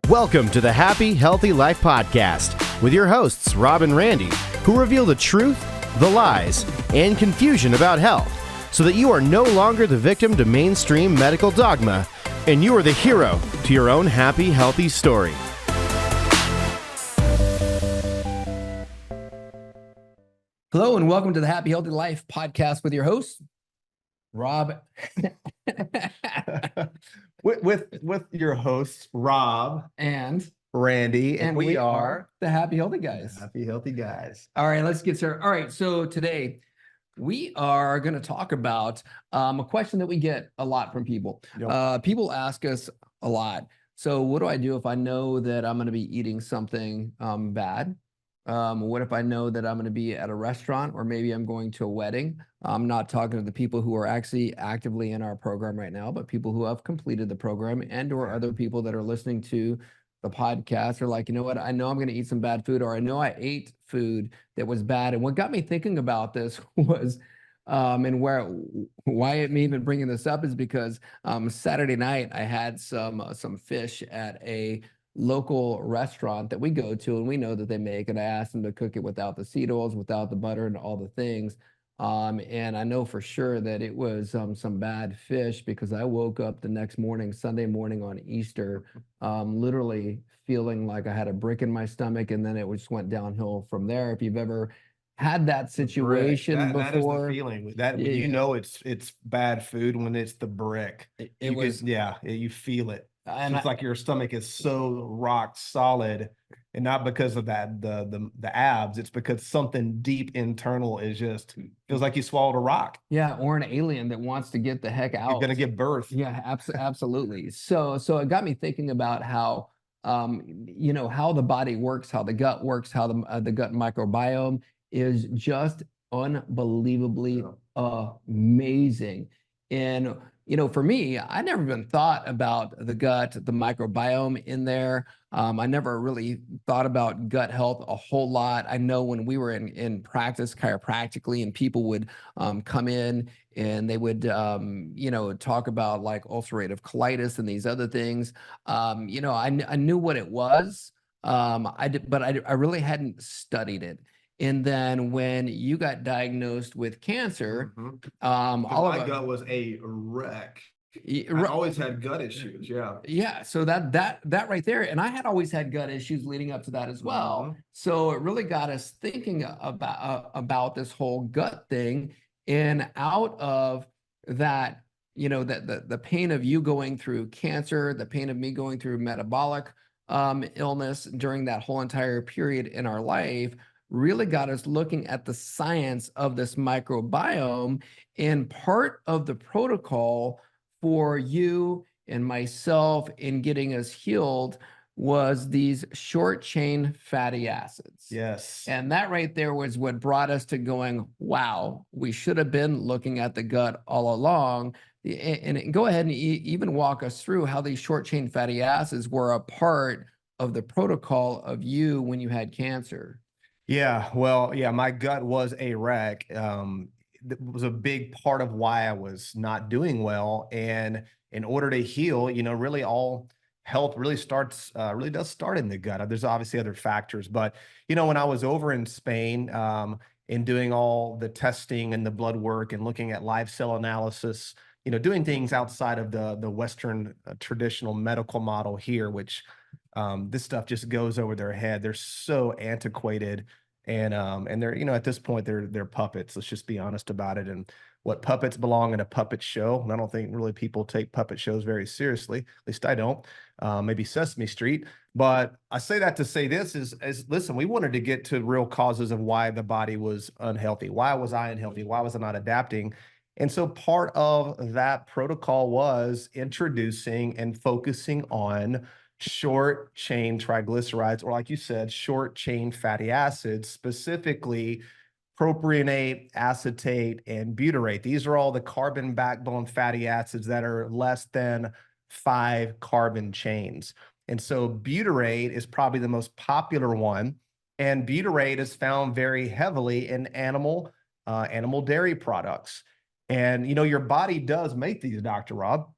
Welcome to the Happy, Healthy Life Podcast with your hosts, Rob and Randy, who reveal the truth, the lies, and confusion about health so that you are no longer the victim to mainstream medical dogma and you are the hero to your own happy, healthy story. Hello and welcome to the Happy Healthy Life Podcast with your host, Rob. with your hosts, Rob and Randy, and we are the Happy Healthy Guys. Happy Healthy Guys. All right, let's get started. All right, so today we are going to talk about a question that we get a lot from people. Yep. People ask us a lot. So what do I do if I know that I'm going to be eating something bad? What if I know that I'm going to be at a restaurant or maybe I'm going to a wedding? I'm not talking to the people who are actually actively in our program right now, but people who have completed the program and or other people that are listening to the podcast are like, you know what, I know I'm going to eat some bad food, or I know I ate food that was bad. And what got me thinking about this was, and why I'm even bringing this up is because Saturday night I had some fish at a local restaurant that we go to, and we know that they make, and I asked them to cook it without the seed oils, without the butter and all the things. And I know for sure that it was some bad fish, because I woke up the next morning, Sunday morning on Easter, literally feeling like I had a brick in my stomach, and then it just went downhill from there. If you've ever had that situation before, that is the feeling that you know it's bad food when it's the brick. You feel it. And it's like your stomach is so rock solid, and not because of that the abs. It's because something deep internal is just feels like you swallowed a rock. Yeah, or an alien that wants to get the heck out. You're gonna give birth. Yeah, absolutely. So it got me thinking about how how the body works, how the gut works, how the gut microbiome is just unbelievably amazing. And for me, I never even thought about the gut, the microbiome in there. I never really thought about gut health a whole lot. I know when we were in practice chiropractically, and people would come in and they would, talk about like ulcerative colitis and these other things. I knew what it was. But I really hadn't studied it. And then when you got diagnosed with cancer, my gut was a wreck. I always had gut issues. Yeah. So that right there, and I had always had gut issues leading up to that as well. So it really got us thinking about this whole gut thing, and out of that, the pain of you going through cancer, the pain of me going through metabolic illness during that whole entire period in our life, really got us looking at the science of this microbiome. And part of the protocol for you and myself in getting us healed was these short chain fatty acids. Yes. And that right there was what brought us to going, wow, we should have been looking at the gut all along. And go ahead and even walk us through how these short chain fatty acids were a part of the protocol of you when you had cancer. Yeah, well, my gut was a wreck. It was a big part of why I was not doing well. And in order to heal, really all health really does start in the gut. There's obviously other factors, but when I was over in Spain, and doing all the testing and the blood work and looking at live cell analysis, doing things outside of the Western traditional medical model here, which this stuff just goes over their head. They're so antiquated, and they're at this point they're puppets. Let's just be honest about it. And what puppets belong in a puppet show. And I don't think really people take puppet shows very seriously. At least I don't. Maybe Sesame Street. But I say that to say this is listen, we wanted to get to real causes of why the body was unhealthy. Why was I unhealthy? Why was I not adapting? And so part of that protocol was introducing and focusing on short chain triglycerides, or like you said, short chain fatty acids, specifically propionate, acetate, and butyrate. These are all the carbon backbone fatty acids that are less than 5 carbon chains. And so butyrate is probably the most popular one. And butyrate is found very heavily in animal dairy products. And, your body does make these, Dr. Rob.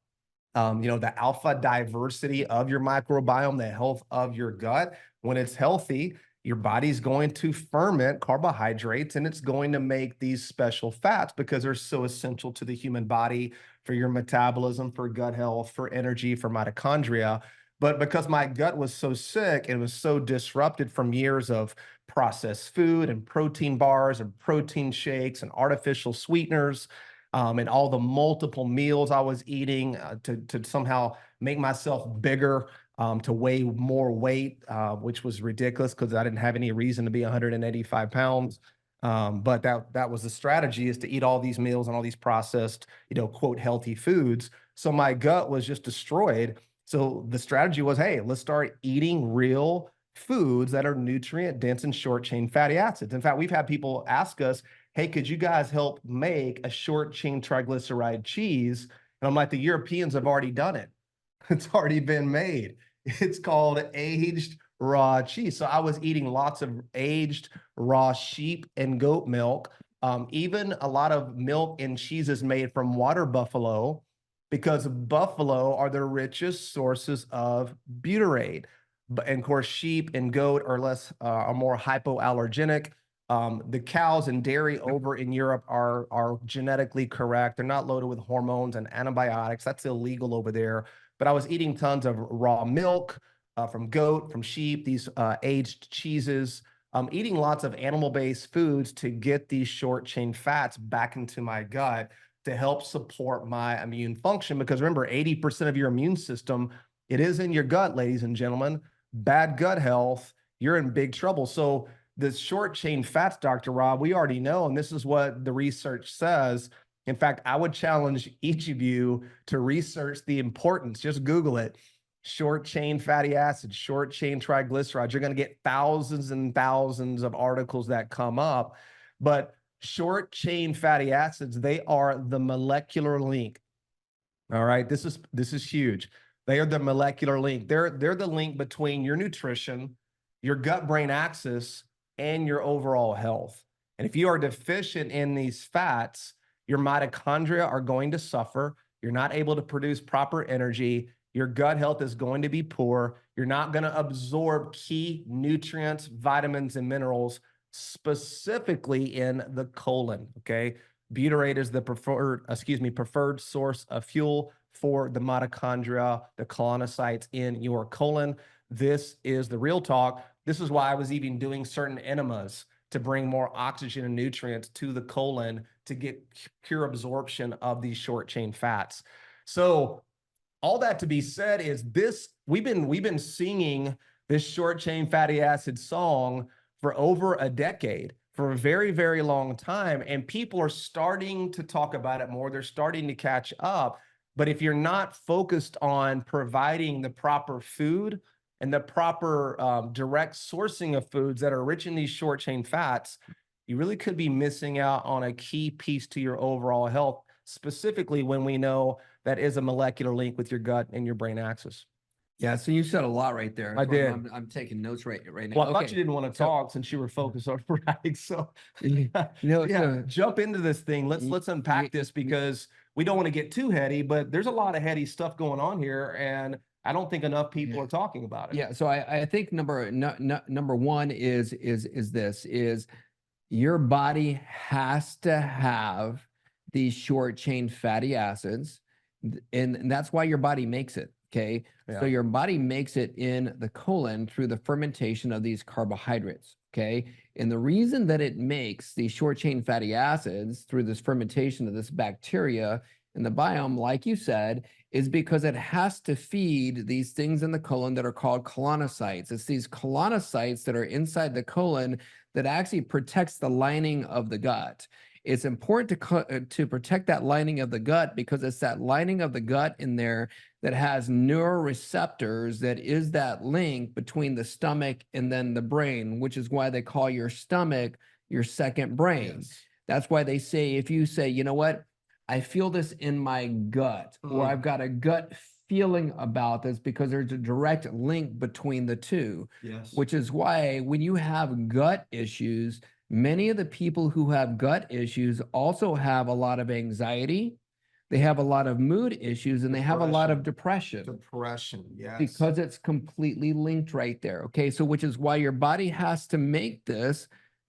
The alpha diversity of your microbiome, the health of your gut. When it's healthy, your body's going to ferment carbohydrates and it's going to make these special fats because they're so essential to the human body for your metabolism, for gut health, for energy, for mitochondria. But because my gut was so sick, it was so disrupted from years of processed food and protein bars and protein shakes and artificial sweeteners, and all the multiple meals I was eating to somehow make myself bigger, to weigh more weight, which was ridiculous because I didn't have any reason to be 185 pounds. But that was the strategy, is to eat all these meals and all these processed, quote, healthy foods. So my gut was just destroyed. So the strategy was, hey, let's start eating real foods that are nutrient dense and short chain fatty acids. In fact, we've had people ask us, hey, could you guys help make a short chain triglyceride cheese? And I'm like, the Europeans have already done it. It's already been made. It's called aged raw cheese. So I was eating lots of aged raw sheep and goat milk, even a lot of milk and cheeses made from water buffalo, because buffalo are the richest sources of butyrate. And of course, sheep and goat are more hypoallergenic. The cows and dairy over in Europe are genetically correct. They're not loaded with hormones and antibiotics. That's illegal over there. But I was eating tons of raw milk from goat, from sheep, these aged cheeses, eating lots of animal-based foods to get these short-chain fats back into my gut to help support my immune function. Because remember, 80% of your immune system, it is in your gut, ladies and gentlemen. Bad gut health, you're in big trouble. So the short chain fats, Dr. Rob, we already know, and this is what the research says. In fact, I would challenge each of you to research the importance. Just Google it. Short chain fatty acids, short chain triglycerides. You're going to get thousands and thousands of articles that come up. But short chain fatty acids, they are the molecular link. All right, this is huge. They are the molecular link. They're the link between your nutrition, your gut-brain axis, and your overall health. And if you are deficient in these fats, your mitochondria are going to suffer. You're not able to produce proper energy. Your gut health is going to be poor. You're not going to absorb key nutrients, vitamins, and minerals, specifically in the colon. Okay. Butyrate is the preferred source of fuel for the mitochondria, the colonocytes in your colon. This is the real talk. This is why I was even doing certain enemas to bring more oxygen and nutrients to the colon to get pure absorption of these short chain fats. So all that to be said is this, we've been singing this short chain fatty acid song for over a decade, for a very, very long time. And people are starting to talk about it more. They're starting to catch up. But if you're not focused on providing the proper food and the proper direct sourcing of foods that are rich in these short chain fats, you really could be missing out on a key piece to your overall health, specifically when we know that is a molecular link with your gut and your brain axis. Yeah, so you said a lot right there. I did. I'm taking notes right now. Well, I thought you didn't want to talk since you were focused on writing. So jump into this thing. Let's unpack this, because we don't want to get too heady, but there's a lot of heady stuff going on here, and I don't think enough people are talking about it. Yeah, so I think number one is your body has to have these short chain fatty acids, and that's why your body makes it. Okay. Yeah. So your body makes it in the colon through the fermentation of these carbohydrates. Okay. And the reason that it makes these short chain fatty acids through this fermentation of this bacteria in the biome, like you said, is because it has to feed these things in the colon that are called colonocytes. It's these colonocytes that are inside the colon that actually protects the lining of the gut. It's important to protect that lining of the gut, because it's that lining of the gut in there that has neuroreceptors that is that link between the stomach and then the brain, which is why they call your stomach your second brain. Yes. That's why they say, if you say, you know what, I feel this in my gut, or I've got a gut feeling about this, because there's a direct link between the two. Yes. Which is why when you have gut issues, many of the people who have gut issues also have a lot of anxiety. they have a lot of mood issues, and they have a lot of depression. Depression, yes. Because it's completely linked right there. Okay, so which is why your body has to make this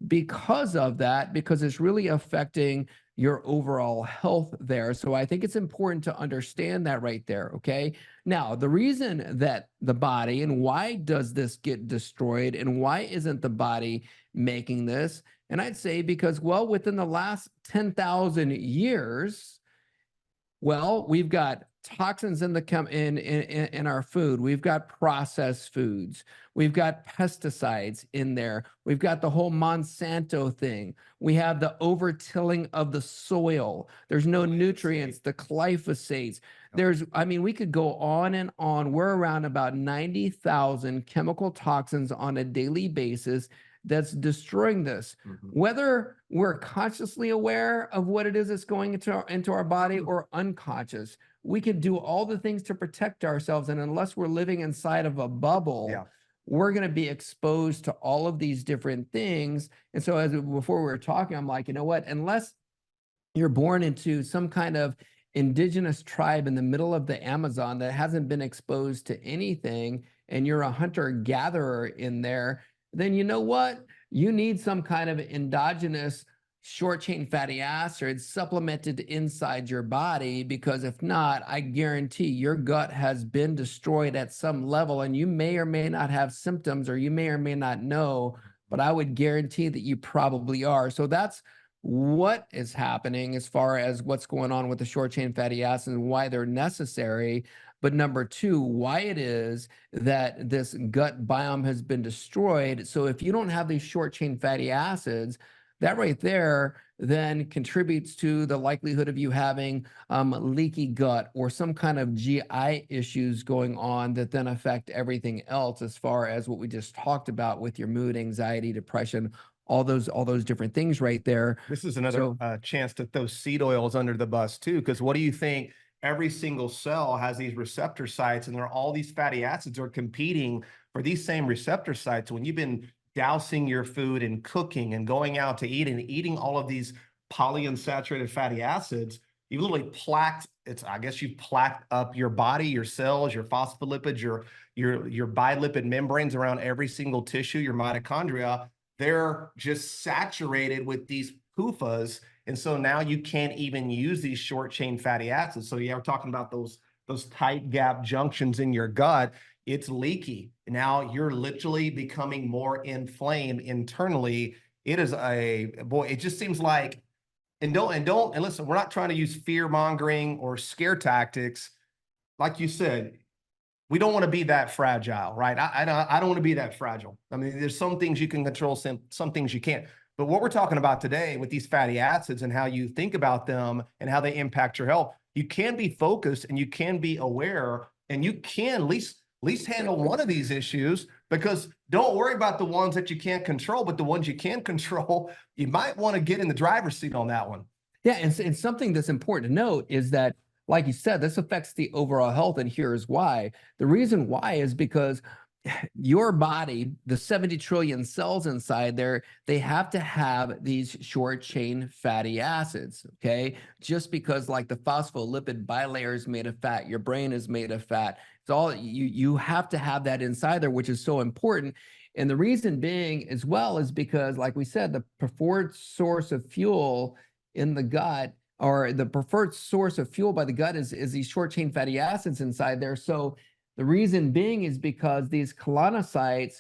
because of that, because it's really affecting your overall health there. So I think it's important to understand that right there. Okay, now the reason that the body, and why does this get destroyed, and why isn't the body making this? And I'd say because, well, within the last 10,000 years, well, we've got toxins in the in our food. We've got processed foods. We've got pesticides in there. We've got the whole Monsanto thing. We have the over-tilling of the soil. There's no nutrients, the glyphosates. I mean, we could go on and on. We're around about 90,000 chemical toxins on a daily basis that's destroying this. Whether we're consciously aware of what it is that's going into our body or unconscious, we can do all the things to protect ourselves. And unless we're living inside of a bubble, we're going to be exposed to all of these different things. And so before we were talking, I'm like, you know what, unless you're born into some kind of indigenous tribe in the middle of the Amazon that hasn't been exposed to anything, and you're a hunter-gatherer in there, then you know what? You need some kind of endogenous short-chain fatty acids supplemented inside your body, because if not, I guarantee your gut has been destroyed at some level, and you may or may not have symptoms, or you may or may not know, but I would guarantee that you probably are. So that's what is happening as far as what's going on with the short-chain fatty acids and why they're necessary. But number two, why it is that this gut biome has been destroyed. So if you don't have these short-chain fatty acids, that right there then contributes to the likelihood of you having leaky gut or some kind of GI issues going on that then affect everything else, as far as what we just talked about with your mood, anxiety, depression, all those different things right there. This is another chance to throw seed oils under the bus too, because what do you think? Every single cell has these receptor sites, and there are all these fatty acids are competing for these same receptor sites. When you've been dousing your food and cooking and going out to eat and eating all of these polyunsaturated fatty acids, you've literally you've plaqued up your body, your cells, your phospholipids, your bilipid membranes around every single tissue, your mitochondria. They're just saturated with these PUFAs. And so now you can't even use these short chain fatty acids. So yeah, we're talking about those tight gap junctions in your gut. It's leaky. Now you're literally becoming more inflamed internally. It is it just seems like, and listen, we're not trying to use fear mongering or scare tactics. Like you said, we don't want to be that fragile, right? I don't want to be that fragile. I mean, there's some things you can control, some things you can't. But what we're talking about today with these fatty acids and how you think about them and how they impact your health, you can be focused and you can be aware, and you can at least handle one of these issues, because don't worry about the ones that you can't control, but the ones you can control, you might want to get in the driver's seat on that one. Yeah, and something that's important to note is that, like you said, this affects the overall health, and here's why. The reason why is because your body, the 70 trillion cells inside there, they have to have these short chain fatty acids, okay? Just because like the phospholipid bilayer is made of fat, your brain is made of fat. It's all, you have to have that inside there, which is so important. And the reason being as well is because, like we said, the preferred source of fuel in the gut, or the preferred source of fuel by the gut, is these short chain fatty acids inside there. So the reason being is because these colonocytes,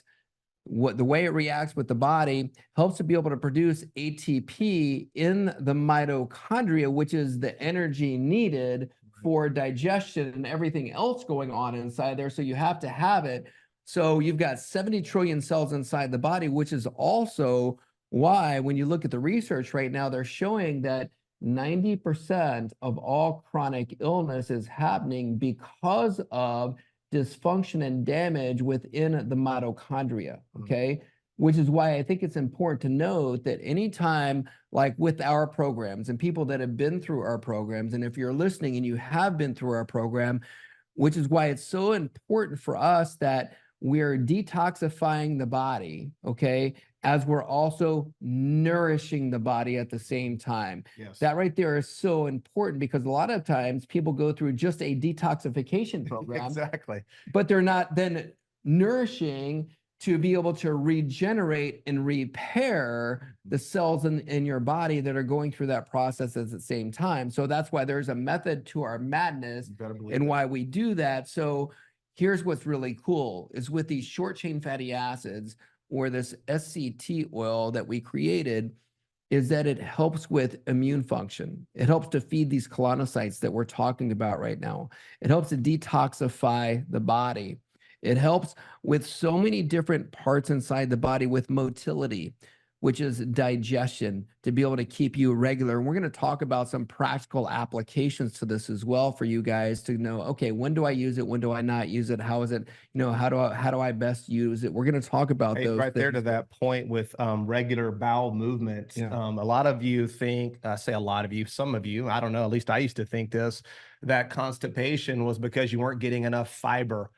the way it reacts with the body, helps to be able to produce ATP in the mitochondria, which is the energy needed for digestion and everything else going on inside there. So you have to have it. So you've got 70 trillion cells inside the body, which is also why, when you look at the research right now, they're showing that 90% of all chronic illness is happening because of dysfunction and damage within the mitochondria, okay? Which is why I think it's important to note that anytime, like with our programs and people that have been through our programs, and if you're listening and you have been through our program, which is why it's so important for us that we're detoxifying the body, okay? as we're also nourishing the body at the same time. Yes. That right there is so important, because a lot of times people go through just a detoxification program, Exactly. but they're not then nourishing to be able to regenerate and repair the cells in your body that are going through that process at the same time. So that's why there's a method to our madness You better believe and it. why we do that. So here's what's really cool is with these short chain fatty acids, or this SCT oil that we created, is that it helps with immune function. It helps to feed these colonocytes that we're talking about right now. It helps to detoxify the body. It helps with so many different parts inside the body with motility, which is digestion, to be able to keep you regular. And we're going to talk about some practical applications to this as well for you guys to know, okay, when do I use it? When do I not use it? How is it, how do I best use it? We're going to talk about Hey, those right there things. to that point with regular bowel movements. Yeah. A lot of you think, I say a lot of you, some of you, I don't know, at least I used to think this, that constipation was because you weren't getting enough fiber.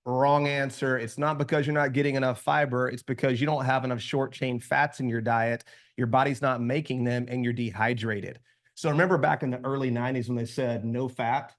Wrong answer. It's not because you're not getting enough fiber. It's because you don't have enough short chain fats in your diet. Your body's not making them and you're dehydrated. So remember back in the early 90s when they said no fat?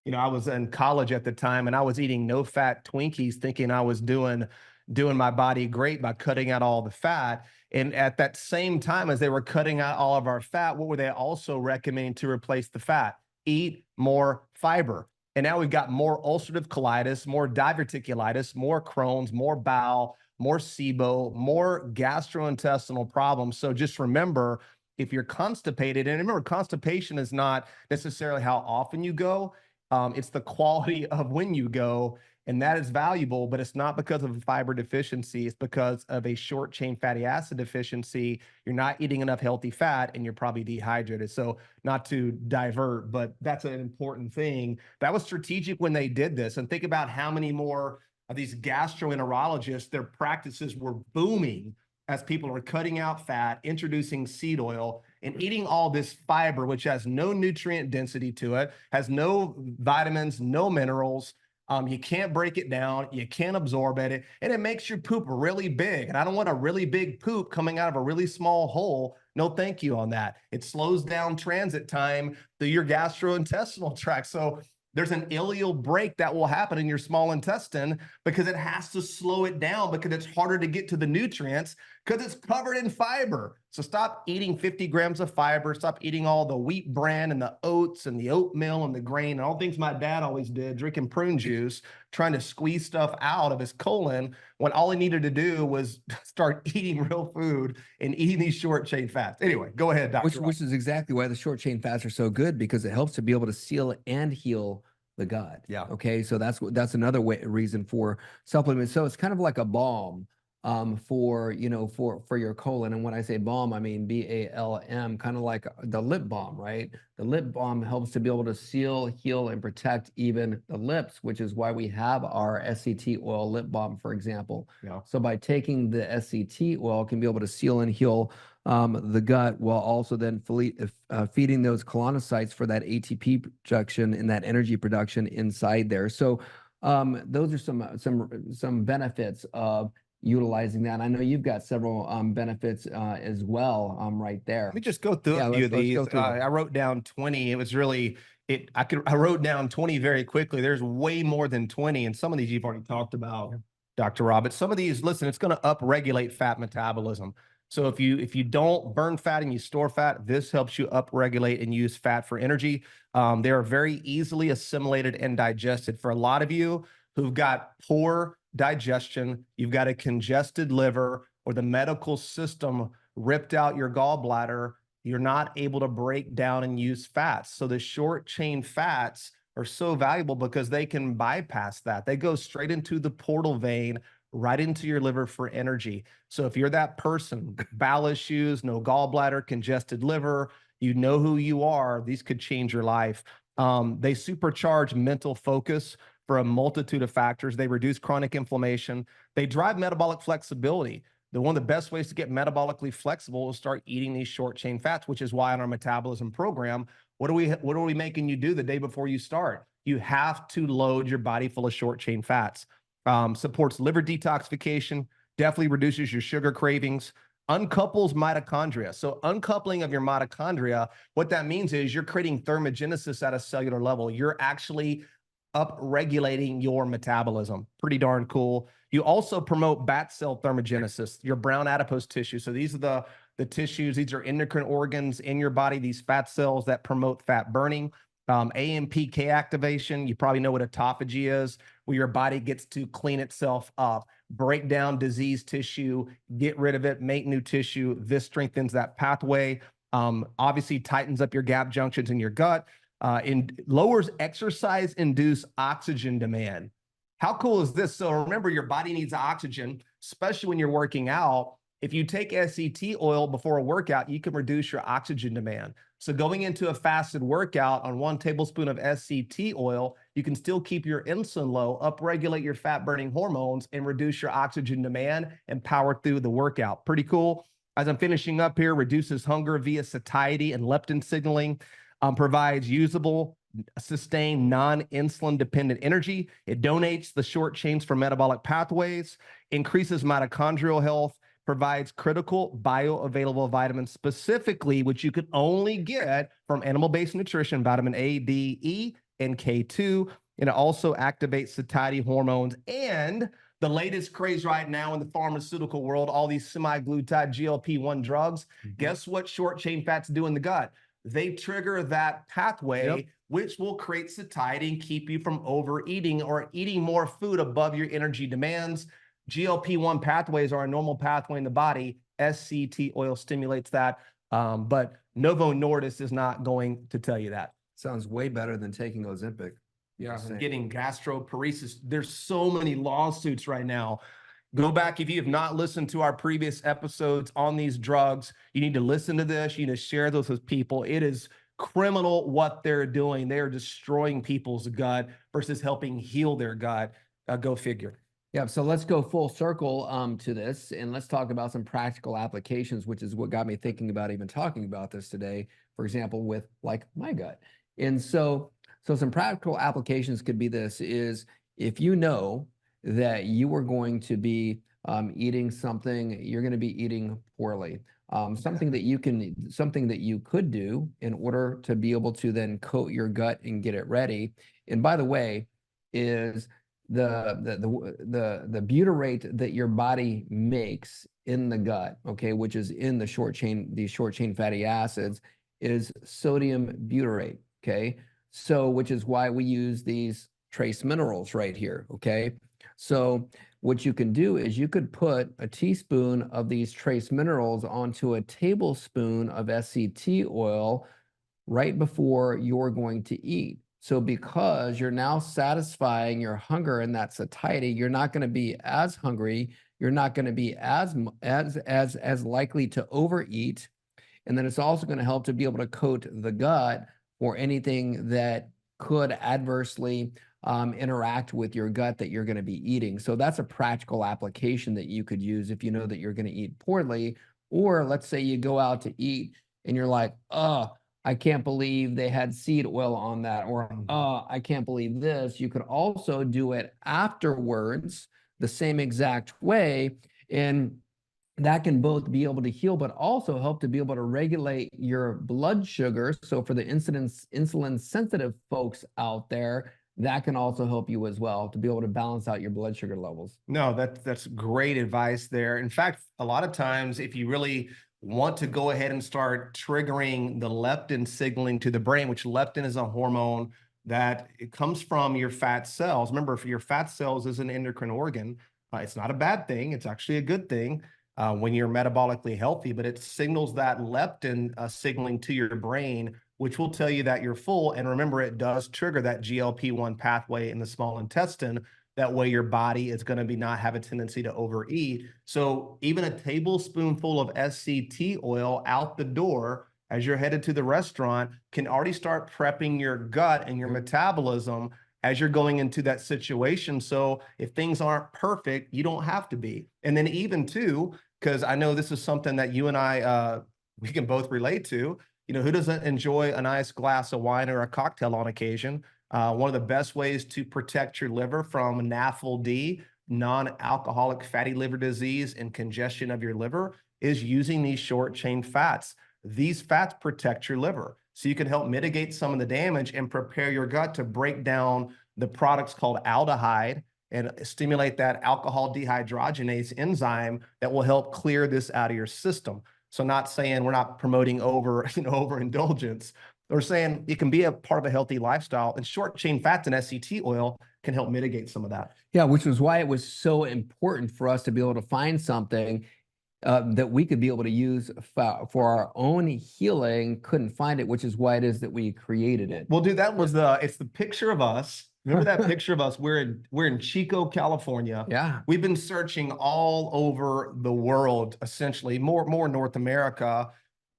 I was in college at the time and I was eating no fat Twinkies thinking I was doing my body great by cutting out all the fat. And at that same time as they were cutting out all of our fat, what were they also recommending to replace the fat? Eat more fiber. And now we've got more ulcerative colitis, more diverticulitis, more Crohn's, more bowel, more SIBO, more gastrointestinal problems. So just remember, if you're constipated, and remember, constipation is not necessarily how often you go, it's the quality of when you go, and that is valuable, but it's not because of a fiber deficiency. It's because of a short chain fatty acid deficiency. You're not eating enough healthy fat and you're probably dehydrated. So not to divert, but that's an important thing. That was strategic when they did this. And think about how many more of these gastroenterologists, their practices were booming as people are cutting out fat, introducing seed oil, and eating all this fiber, which has no nutrient density to it, has no vitamins, no minerals. You can't break it down. You can't absorb it. And it makes your poop really big. And I don't want a really big poop coming out of a really small hole. No, thank you on that. It slows down transit time through your gastrointestinal tract. So there's an ileal break that will happen in your small intestine because it has to slow it down because it's harder to get to the nutrients because it's covered in fiber. So stop eating 50 grams of fiber. Stop eating all the wheat bran and the oats and the oatmeal and the grain and all things my dad always did, drinking prune juice, trying to squeeze stuff out of his colon when all he needed to do was start eating real food and eating these short chain fats. Anyway, go ahead, Dr. Which is exactly why the short chain fats are so good, because it helps to be able to seal and heal the gut. Yeah. Okay. So that's another reason for supplements. So it's kind of like a balm for your colon. And when I say balm, I mean BALM, kind of like the lip balm, right? The lip balm helps to be able to seal, heal, and protect even the lips, which is why we have our SCT oil lip balm, for example. Yeah. So by taking the SCT oil, can be able to seal and heal the gut, while also then feeding those colonocytes for that ATP production and that energy production inside there. So those are some benefits of utilizing that. I know you've got several benefits as well right there. Let me just go through a few of these. I wrote down 20. It was really I wrote down 20 very quickly. There's way more than 20, and some of these you've already talked about, Dr. Rob. But some of these, listen, it's going to upregulate fat metabolism. So if you don't burn fat and you store fat, this helps you upregulate and use fat for energy. They are very easily assimilated and digested. For a lot of you who've got poor digestion, you've got a congested liver, or the medical system ripped out your gallbladder, you're not able to break down and use fats. So the short chain fats are so valuable because they can bypass that. They go straight into the portal vein, right into your liver for energy. So if you're that person, bowel issues, no gallbladder, congested liver, you know who you are, these could change your life. They supercharge mental focus for a multitude of factors. They reduce chronic inflammation. They drive metabolic flexibility. One of the best ways to get metabolically flexible is start eating these short chain fats, which is why in our metabolism program, what are we making you do the day before you start? You have to load your body full of short chain fats. Supports liver detoxification, definitely reduces your sugar cravings, uncouples mitochondria. So uncoupling of your mitochondria, what that means is you're creating thermogenesis at a cellular level. You're actually up-regulating your metabolism. Pretty darn cool. You also promote bat cell thermogenesis, your brown adipose tissue. So these are the tissues, these are endocrine organs in your body, these fat cells that promote fat burning. AMPK activation, you probably know what autophagy is, where your body gets to clean itself up, break down diseased tissue, get rid of it, make new tissue. This strengthens that pathway. Obviously tightens up your gap junctions in your gut, lowers exercise-induced oxygen demand. How cool is this? So remember, your body needs oxygen, especially when you're working out. If you take SCT oil before a workout, you can reduce your oxygen demand. So going into a fasted workout on 1 tablespoon of SCT oil, you can still keep your insulin low, upregulate your fat-burning hormones, and reduce your oxygen demand and power through the workout. Pretty cool. As I'm finishing up here, reduces hunger via satiety and leptin signaling, provides usable, sustained, non-insulin dependent energy. It donates the short chains for metabolic pathways, increases mitochondrial health, provides critical bioavailable vitamins, specifically, which you can only get from animal-based nutrition, vitamin A, D, E, and K2. And it also activates satiety hormones. And the latest craze right now in the pharmaceutical world, all these semi-glutide GLP-1 drugs, guess what short-chain fats do in the gut? They trigger that pathway, which will create satiety and keep you from overeating or eating more food above your energy demands. GLP-1 pathways are a normal pathway in the body. SCT oil stimulates that, but Novo Nordisk is not going to tell you that. Sounds way better than taking Ozempic. Yeah, getting gastroparesis. There's so many lawsuits right now. Go back, if you have not listened to our previous episodes on these drugs, you need to listen to this. You need to share those with people. It is criminal what they're doing. They are destroying people's gut versus helping heal their gut. Go figure. Yeah, so let's go full circle to this, and let's talk about some practical applications, which is what got me thinking about even talking about this today, for example, with like my gut. And so some practical applications could be this, is if you know that you are going to be eating something, you're going to be eating poorly. Something that you could do in order to be able to then coat your gut and get it ready. And by the way, is the butyrate that your body makes in the gut, okay, which is in the these short chain fatty acids, is sodium butyrate, okay? So, which is why we use these trace minerals right here, okay? So what you can do is you could put a teaspoon of these trace minerals onto a tablespoon of SCT oil right before you're going to eat. So because you're now satisfying your hunger and that satiety, you're not going to be as hungry. You're not going to be as likely to overeat. And then it's also going to help to be able to coat the gut for anything that could adversely interact with your gut that you're going to be eating. So that's a practical application that you could use if you know that you're going to eat poorly. Or let's say you go out to eat and you're like, oh, I can't believe they had seed oil on that, or I can't believe this. You could also do it afterwards the same exact way, and that can both be able to heal, but also help to be able to regulate your blood sugar. So for the insulin sensitive folks out there, that can also help you as well to be able to balance out your blood sugar levels. No, that's great advice there. In fact, a lot of times, if you really want to go ahead and start triggering the leptin signaling to the brain, which leptin is a hormone that it comes from your fat cells. Remember, if your fat cells is an endocrine organ, it's not a bad thing. It's actually a good thing when you're metabolically healthy, but it signals that leptin signaling to your brain, which will tell you that you're full. And remember, it does trigger that GLP-1 pathway in the small intestine. That way your body is going to be not have a tendency to overeat. So even a tablespoonful of SCT oil out the door as you're headed to the restaurant can already start prepping your gut and your metabolism as you're going into that situation. So if things aren't perfect, you don't have to be. And then even too, because I know this is something that you and I, we can both relate to, you know, who doesn't enjoy a nice glass of wine or a cocktail on occasion? One of the best ways to protect your liver from NAFLD non-alcoholic fatty liver disease and congestion of your liver is using these short chain fats. These fats protect your liver, so you can help mitigate some of the damage and prepare your gut to break down the products called aldehyde and stimulate that alcohol dehydrogenase enzyme that will help clear this out of your system. So not saying we're not promoting overindulgence. We're saying it can be a part of a healthy lifestyle, and short chain fats and SCT oil can help mitigate some of that. Yeah, which was why it was so important for us to be able to find something that we could be able to use for our own healing. Couldn't find it, which is why it is that we created it. Well, dude, it's the picture of us. Remember that picture of us? We're in Chico, California. Yeah. We've been searching all over the world, essentially, more North America,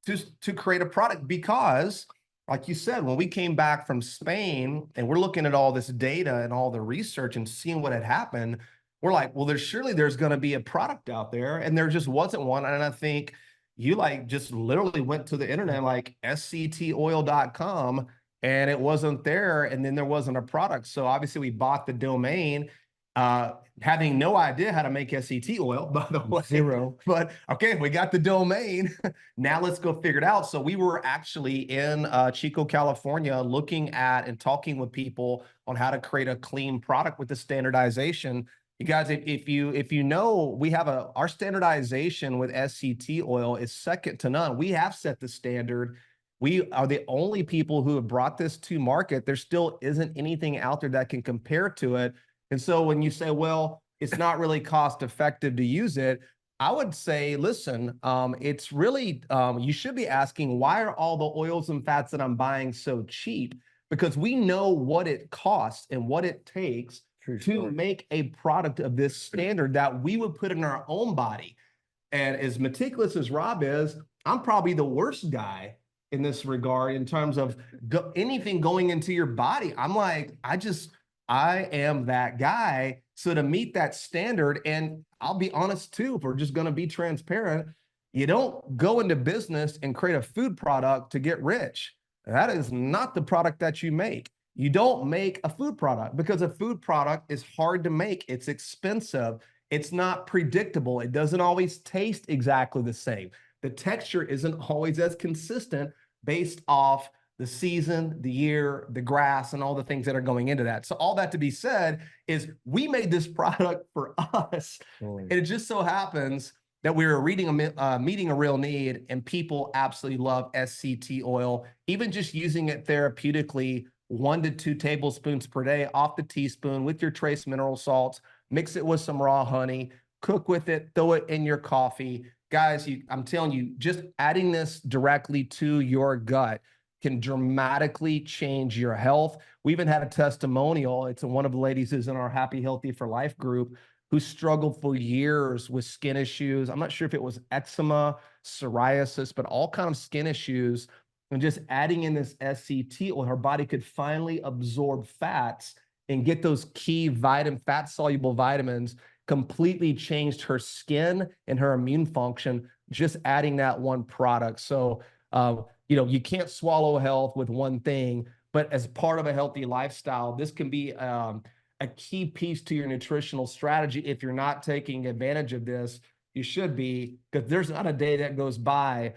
to create a product because, like you said, when we came back from Spain and we're looking at all this data and all the research and seeing what had happened, we're like, well, there's going to be a product out there, and there just wasn't one. And I think you just literally went to the internet, like sctoil.com, and it wasn't there, and then there wasn't a product. So obviously we bought the domain, having no idea how to make SCT oil, by the way. Zero. But okay, we got the domain. Now let's go figure it out. So we were actually in Chico, California, looking at and talking with people on how to create a clean product with the standardization. You guys, if you know, we have our standardization with SCT oil is second to none. We have set the standard. We are the only people who have brought this to market. There still isn't anything out there that can compare to it. And so when you say, well, it's not really cost effective to use it, I would say, listen, it's really, you should be asking, why are all the oils and fats that I'm buying so cheap? Because we know what it costs and what it takes to make a product of this standard that we would put in our own body. And as meticulous as Rob is, I'm probably the worst guy in this regard in terms of anything going into your body. I'm like, I am that guy. So to meet that standard, and I'll be honest too, if we're just going to be transparent, you don't go into business and create a food product to get rich. That is not the product that you make. You don't make a food product because a food product is hard to make. It's expensive. It's not predictable. It doesn't always taste exactly the same. The texture isn't always as consistent based off the season, the year, the grass, and all the things that are going into that. So all that to be said is we made this product for us. And it just so happens that we were meeting a real need, and people absolutely love SCT oil, even just using it therapeutically, 1 to 2 tablespoons per day off the teaspoon with your trace mineral salts, mix it with some raw honey, cook with it, throw it in your coffee. Guys, I'm telling you, just adding this directly to your gut can dramatically change your health. We even had a testimonial. It's one of the ladies who's in our Happy Healthy for Life group who struggled for years with skin issues. I'm not sure if it was eczema, psoriasis, but all kind of skin issues. And just adding in this SCT oil, her body could finally absorb fats and get those key fat-soluble vitamins, completely changed her skin and her immune function, just adding that one product. So, you can't swallow health with one thing, but as part of a healthy lifestyle, this can be a key piece to your nutritional strategy. If you're not taking advantage of this, you should be, because there's not a day that goes by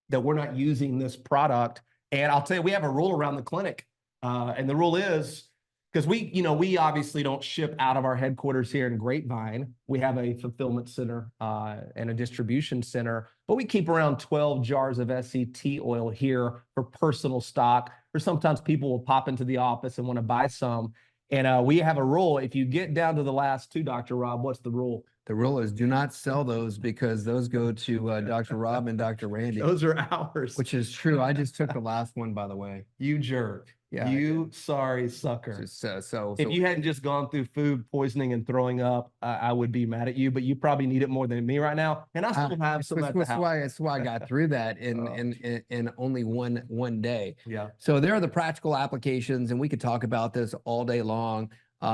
that we're not using this product. And I'll tell you, we have a rule around the clinic. And the rule is, because we obviously don't ship out of our headquarters here in Grapevine. We have a fulfillment center and a distribution center, but we keep around 12 jars of SCT oil here for personal stock. Or sometimes people will pop into the office and want to buy some. And we have a rule. If you get down to the last 2, Dr. Rob, what's the rule? The rule is do not sell those, because those go to Dr. Rob and Dr. Randy. Those are ours. Which is true. I just took the last one, by the way. You jerk. Yeah. You sorry sucker. So if you hadn't just gone through food poisoning and throwing up, I would be mad at you, but you probably need it more than me right now. And I still have some at the house. That's why I got through that in only one day. Yeah. So there are the practical applications, and we could talk about this all day long.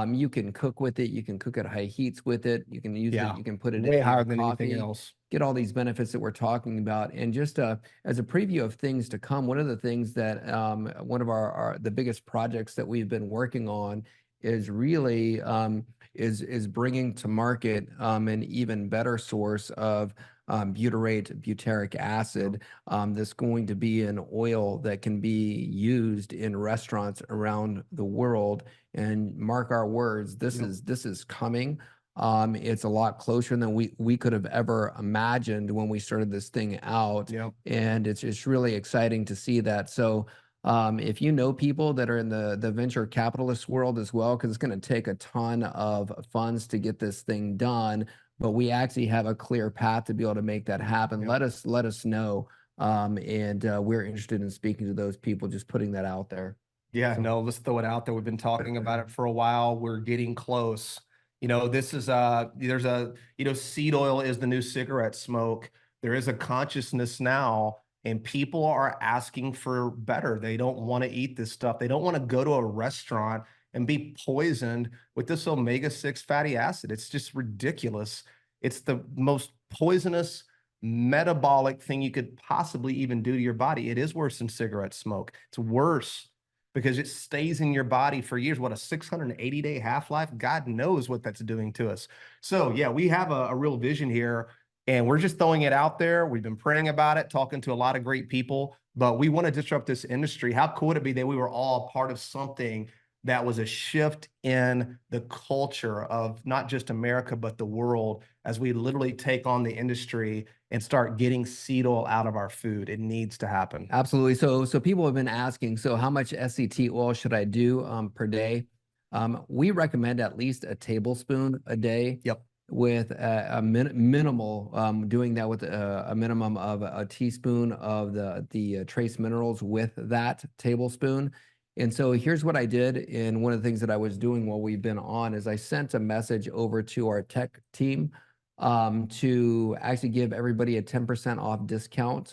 You can cook with it. You can cook at high heats with it. You can use it. You can put it way in higher than coffee, anything else. Get all these benefits that we're talking about. And just as a preview of things to come, one of the things that one of the biggest projects that we've been working on is really is bringing to market an even better source of butyrate, butyric acid. That's going to be an oil that can be used in restaurants around the world. And mark our words, this is coming. It's a lot closer than we could have ever imagined when we started this thing out. And it's really exciting to see that. So if you know people that are in the venture capitalist world as well, because it's going to take a ton of funds to get this thing done, but we actually have a clear path to be able to make that happen. Let us know. And we're interested in speaking to those people, just putting that out there. Yeah, no, let's throw it out there. We've been talking about it for a while. We're getting close. This is there's a, seed oil is the new cigarette smoke. There is a consciousness now, and people are asking for better. They don't want to eat this stuff. They don't want to go to a restaurant and be poisoned with this omega-6 fatty acid. It's just ridiculous. It's the most poisonous metabolic thing you could possibly even do to your body. It is worse than cigarette smoke. It's worse because it stays in your body for years. What, a 680-day half-life? God knows what that's doing to us. So yeah, we have a real vision here, and we're just throwing it out there. We've been praying about it, talking to a lot of great people, but we want to disrupt this industry. How cool would it be that we were all part of something that was a shift in the culture of not just America, but the world, as we literally take on the industry and start getting seed oil out of our food? It needs to happen. Absolutely. So people have been asking, so how much SCT oil should I do per day? We recommend at least a tablespoon a day. With a minimal, doing that with a minimum of a teaspoon of the trace minerals with that tablespoon. And so here's what I did. And one of the things that I was doing while we've been on is I sent a message over to our tech team to actually give everybody a 10% off discount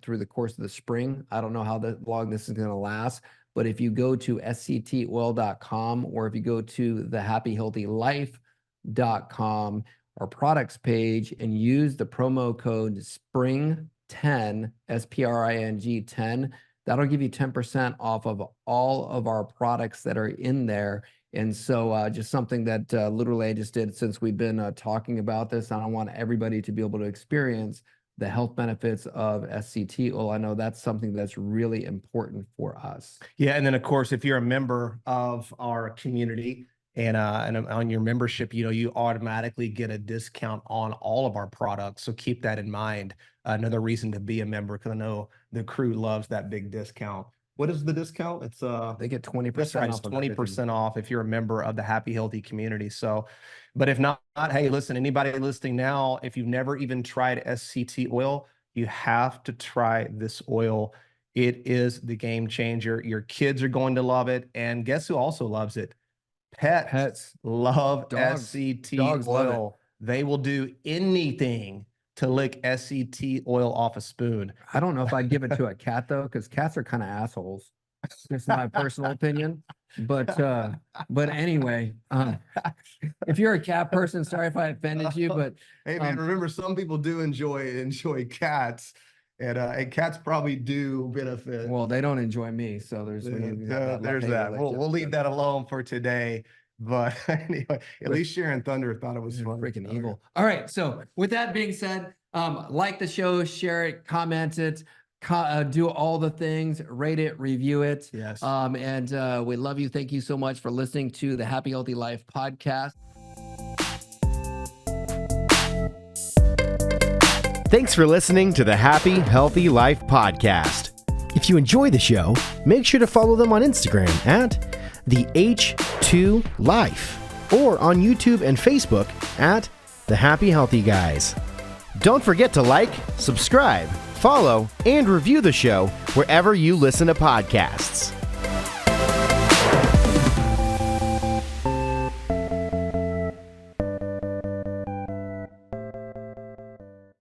through the course of the spring. I don't know how long this is going to last, but if you go to sctoil.com, or if you go to thehappyhealthylife.com, our products page, and use the promo code SPRING10, SPRING 10, that'll give you 10% off of all of our products that are in there. And so just something that literally I just did since we've been talking about this. And I want everybody to be able to experience the health benefits of SCT oil. I know that's something that's really important for us. Yeah. And then, of course, if you're a member of our community and on your membership, you automatically get a discount on all of our products. So keep that in mind. Another reason to be a member, because I know the crew loves that big discount. What is the discount? It's they get 20%. That's right, it's 20% off if you're a member of the Happy Healthy community. So, but if not, hey, listen, anybody listening now, if you've never even tried SCT oil, you have to try this oil. It is the game changer. Your kids are going to love it. And guess who also loves it? Pets love SCT oil. They will do anything to lick SCT oil off a spoon. I don't know if I'd give it to a cat though, because cats are kind of assholes. It's my personal opinion. But anyway, if you're a cat person, sorry if I offended you, but hey man, remember, some people do enjoy cats, and cats probably do benefit. Well, they don't enjoy me, so there's that. We'll leave that alone for today. But anyway, at least Sharon Thunder thought it was fun. Freaking evil. All right. So with that being said, like the show, share it, comment it, do all the things, rate it, review it. Yes. And we love you. Thank you so much for listening to the Happy Healthy Life podcast. Thanks for listening to the Happy Healthy Life podcast. If you enjoy the show, make sure to follow them on Instagram at the H2 Life, or on YouTube and Facebook at The Happy Healthy Guys. Don't forget to like, subscribe, follow, and review the show wherever you listen to podcasts.